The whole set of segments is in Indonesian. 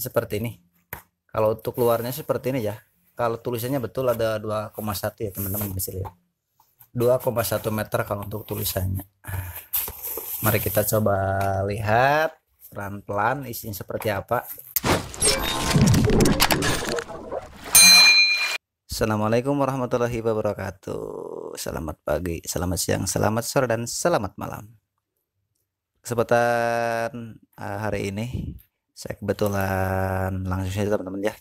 Seperti ini. Kalau untuk luarnya seperti ini ya. Kalau tulisannya betul ada 2,1 ya teman-teman, bisa lihat 2,1 meter kalau untuk tulisannya. Mari kita coba lihat pelan-pelan isinya seperti apa. Assalamualaikum warahmatullahi wabarakatuh. Selamat pagi, selamat siang, selamat sore, dan selamat malam. Kesempatan hari ini saya kebetulan langsung saja teman-teman ya,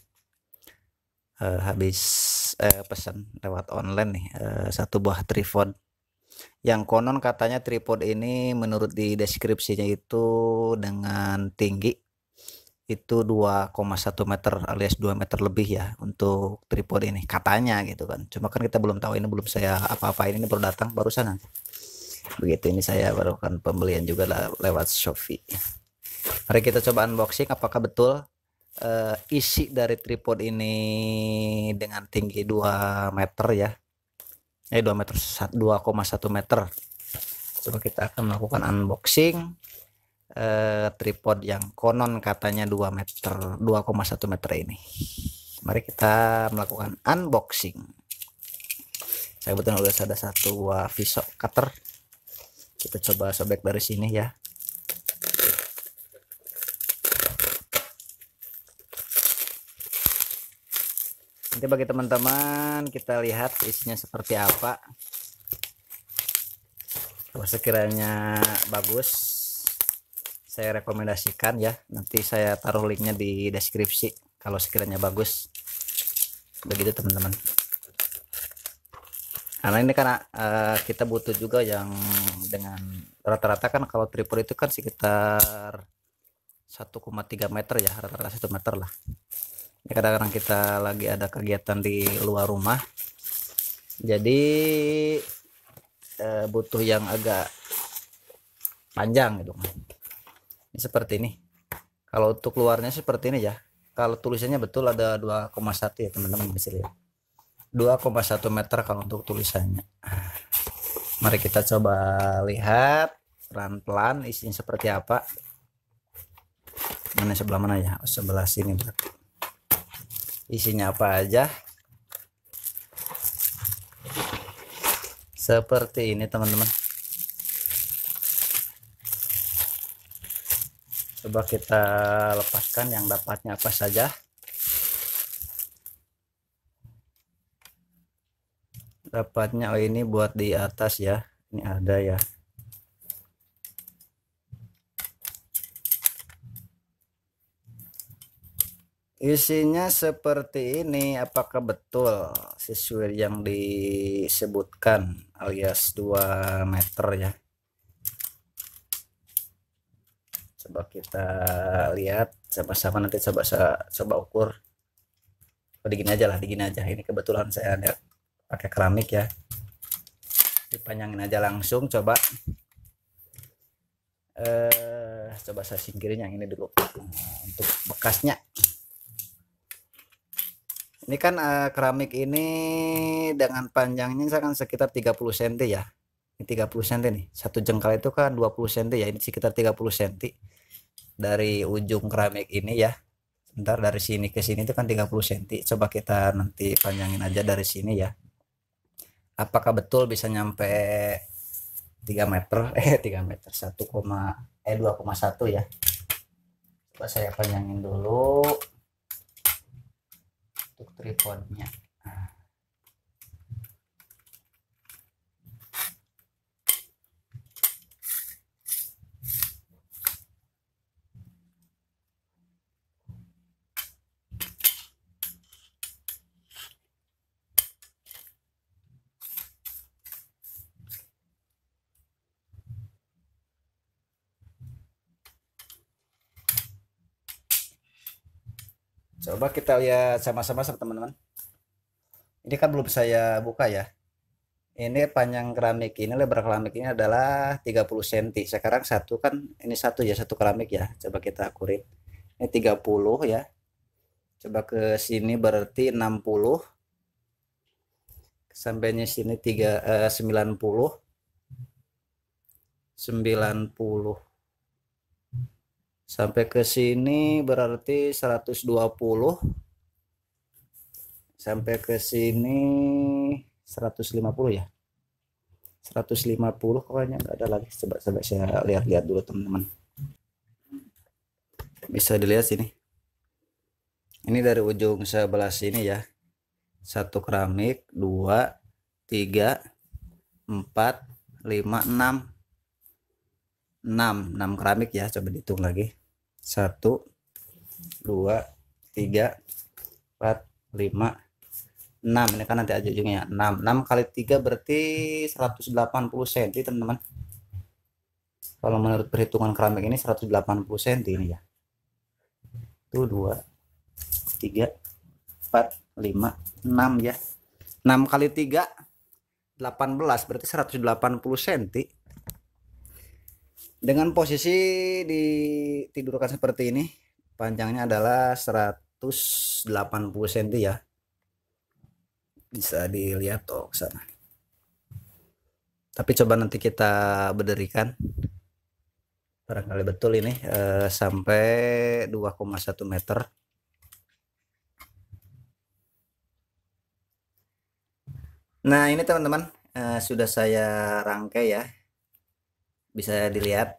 habis pesan lewat online nih, satu buah tripod yang konon katanya tripod ini menurut di deskripsinya itu dengan tinggi itu 2,1 meter alias 2 meter lebih ya untuk tripod ini katanya gitu kan. Cuma kan kita belum tahu, ini belum saya apa-apain, ini baru datang barusan begitu. Ini saya baru kan pembelian juga lewat Shopee. Mari kita coba unboxing apakah betul isi dari tripod ini dengan tinggi 2 meter ya, 2 meter, 2,1 meter. Coba kita akan melakukan unboxing tripod yang konon katanya 2 meter, 2,1 meter ini. Mari kita melakukan unboxing. Saya kebetulan udah ada satu buah visor cutter. Kita coba sobek dari sini ya. Nanti bagi teman-teman kita lihat isinya seperti apa. Kalau sekiranya bagus, saya rekomendasikan ya. Nanti saya taruh linknya di deskripsi kalau sekiranya bagus. Begitu teman-teman. Karena ini kan kita butuh juga yang dengan rata-rata kan kalau tripod itu kan sekitar 1,3 meter ya, rata-rata 1 meter lah. Ini kadang-kadang kita lagi ada kegiatan di luar rumah, jadi butuh yang agak panjang gitu. Ini seperti ini. Kalau untuk luarnya seperti ini ya. Kalau tulisannya betul ada 2,1 ya teman-teman, bisa lihat 2,1 meter kalau untuk tulisannya. Mari kita coba lihat pelan-pelan isinya seperti apa. Mana sebelah mana ya? Sebelah sini berarti. Isinya apa aja? Seperti ini teman-teman. Coba kita lepaskan yang dapatnya apa saja. Dapatnya ini buat di atas ya. Ini ada ya. Isinya seperti ini. Apakah betul sesuai yang disebutkan alias 2 meter ya? Coba kita lihat sama-sama, nanti coba ukur. Digini aja lah, digini aja. Ini kebetulan saya ada pakai keramik ya, dipanjangin aja langsung. Coba coba saya singkirin yang ini dulu. Untuk bekasnya, ini kan keramik ini dengan panjangnya kan sekitar 30 cm ya. Ini 30 cm nih, satu jengkal itu kan 20 cm ya, ini sekitar 30 cm dari ujung keramik ini ya. Sebentar, dari sini ke sini itu kan 30 cm. Coba kita nanti panjangin aja dari sini ya. Apakah betul bisa nyampe 3 meter 3 meter 2,1 ya. Coba saya panjangin dulu untuk tripodnya. Coba kita lihat sama-sama teman-teman. Ini kan belum saya buka ya. Ini panjang keramik ini, lebar keramik ini adalah 30 cm. Sekarang satu kan, ini satu ya, satu keramik ya. Coba kita akurin. Ini 30 ya. Coba ke sini berarti 60. Sampainya sini 90. 90. Sampai ke sini berarti 120. Sampai ke sini 150 ya. 150 pokoknya nggak ada lagi. Coba saya lihat-lihat dulu teman-teman. Bisa dilihat sini. Ini dari ujung sebelah sini ya. 1 keramik, 2, 3, 4, 5, 6. 6 keramik ya. Coba dihitung lagi. 1, 2, 3, 4, 5, 6. Ini kan nanti aja ujungnya 6 kali 3 berarti 180 cm teman-teman. Kalau menurut perhitungan keramik ini 180 cm ini ya. Tuh 2, 3, 4, 5, 6 ya. 6 kali 3 18 berarti 180 cm. Dengan posisi ditidurkan seperti ini, panjangnya adalah 180 cm ya. Bisa dilihat tuh ke sana. Tapi coba nanti kita berdirikan. Barangkali betul ini sampai 2,1 meter. Nah, ini teman-teman sudah saya rangkai ya. Bisa dilihat.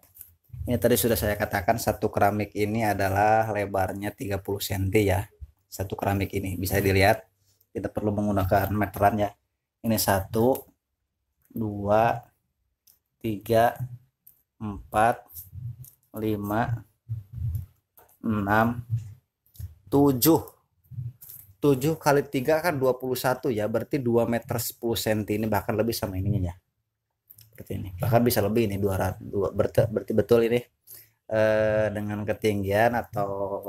Ini tadi sudah saya katakan satu keramik ini adalah lebarnya 30 cm ya. Satu keramik ini bisa dilihat. Kita perlu menggunakan meteran ya. Ini 1, 2, 3, 4, 5, 6, 7. 7 kali 3 kan 21 ya. Berarti 2 meter 10 cm ini, bahkan lebih sama ininya ya. Seperti ini. Bahkan bisa lebih ini 200. Berarti betul ini dengan ketinggian atau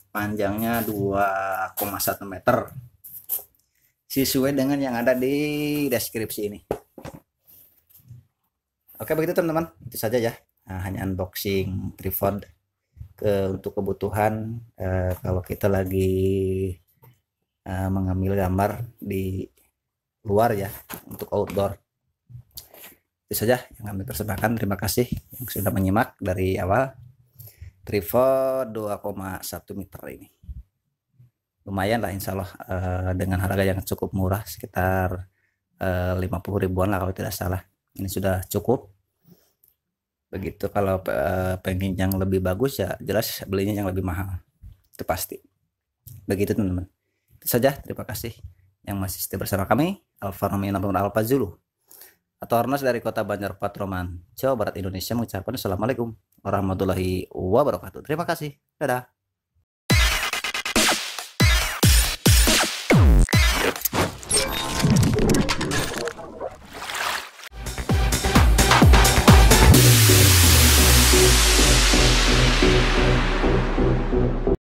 panjangnya 2,1 meter. Sesuai dengan yang ada di deskripsi ini. Oke, begitu teman-teman. Itu saja ya. Nah, hanya unboxing tripod untuk kebutuhan kalau kita lagi mengambil gambar di luar ya, untuk outdoor. Itu saja yang kami persembahkan. Terima kasih yang sudah menyimak dari awal. Tripod 2,1 meter ini lumayan lah, insya Allah dengan harga yang cukup murah, sekitar 50 ribuan lah kalau tidak salah. Ini sudah cukup. Begitu kalau pengen yang lebih bagus ya jelas belinya yang lebih mahal, itu pasti. Begitu teman-teman. Itu saja, terima kasih yang masih setia bersama kami. Alfa Romeo Alfa Zulu atau Ornas dari Kota Banjar Patroman, Jawa Barat, Indonesia mengucapkan Assalamualaikum warahmatullahi wabarakatuh. Terima kasih. Dadah.